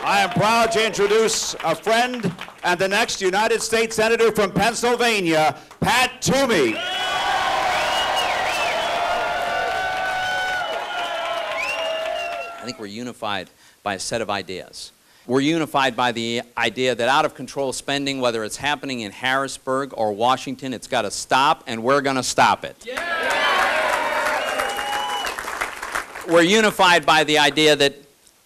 I am proud to introduce a friend and the next United States Senator from Pennsylvania, Pat Toomey. I think we're unified by a set of ideas. We're unified by the idea that out-of-control spending, whether it's happening in Harrisburg or Washington, it's got to stop, and we're going to stop it. Yeah! We're unified by the idea that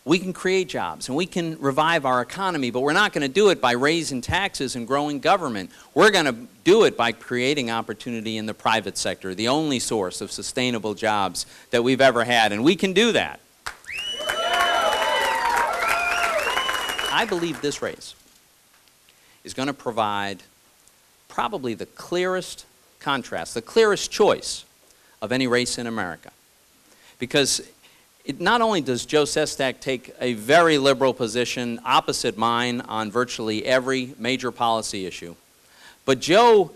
we can create jobs and we can revive our economy, but we're not going to do it by raising taxes and growing government. We're going to do it by creating opportunity in the private sector, the only source of sustainable jobs that we've ever had, and we can do that. I believe this race is going to provide probably the clearest contrast, the clearest choice of any race in America. Because not only does Joe Sestak take a very liberal position opposite mine on virtually every major policy issue, but Joe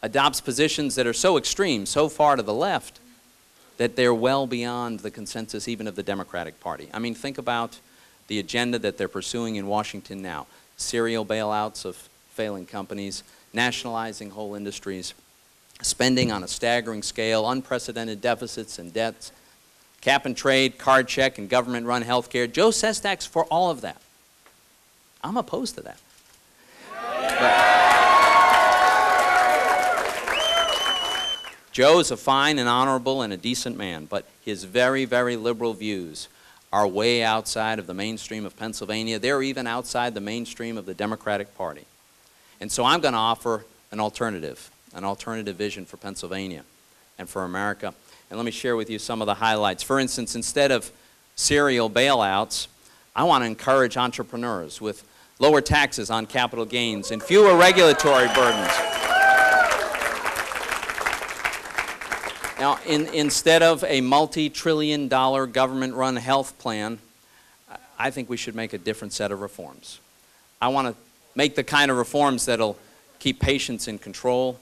adopts positions that are so extreme, so far to the left, that they're well beyond the consensus even of the Democratic Party. I mean, think about the agenda that they're pursuing in Washington now. Serial bailouts of failing companies, nationalizing whole industries, spending on a staggering scale, unprecedented deficits and debts, cap and trade, card check, and government-run health care. Joe Sestak's for all of that. I'm opposed to that. But Joe's a fine and honorable and a decent man, but his very, very liberal views are way outside of the mainstream of Pennsylvania. They're even outside the mainstream of the Democratic Party. And so I'm going to offer an alternative vision for Pennsylvania and for America. And let me share with you some of the highlights. For instance, instead of serial bailouts, I want to encourage entrepreneurs with lower taxes on capital gains and fewer regulatory burdens. Now, instead of a multi-trillion-dollar government-run health plan, I think we should make a different set of reforms. I want to make the kind of reforms that'll keep patients in control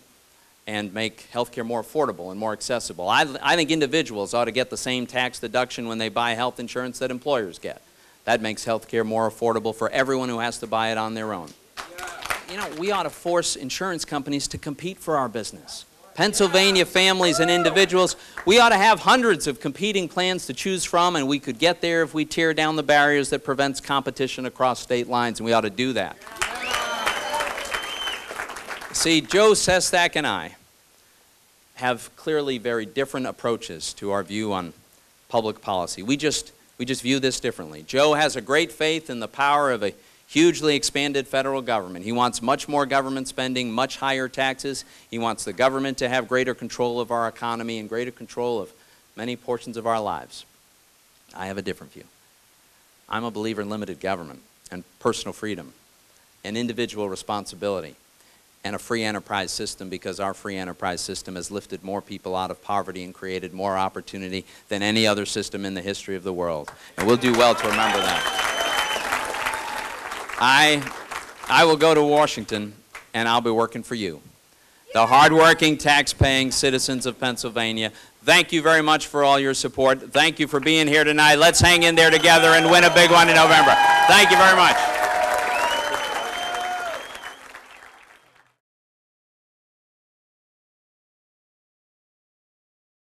and make health care more affordable and more accessible. I think individuals ought to get the same tax deduction when they buy health insurance that employers get. That makes health care more affordable for everyone who has to buy it on their own. You know, we ought to force insurance companies to compete for our business. Pennsylvania families and individuals, we ought to have hundreds of competing plans to choose from, and we could get there if we tear down the barriers that prevents competition across state lines, and we ought to do that. See, Joe Sestak and I have clearly very different approaches to our view on public policy. We just view this differently. Joe has a great faith in the power of a hugely expanded federal government. He wants much more government spending, much higher taxes. He wants the government to have greater control of our economy and greater control of many portions of our lives. I have a different view. I'm a believer in limited government and personal freedom and individual responsibility and a free enterprise system, because our free enterprise system has lifted more people out of poverty and created more opportunity than any other system in the history of the world. And we'll do well to remember that. I will go to Washington, and I'll be working for you, the hardworking, tax-paying citizens of Pennsylvania. Thank you very much for all your support. Thank you for being here tonight. Let's hang in there together and win a big one in November. Thank you very much.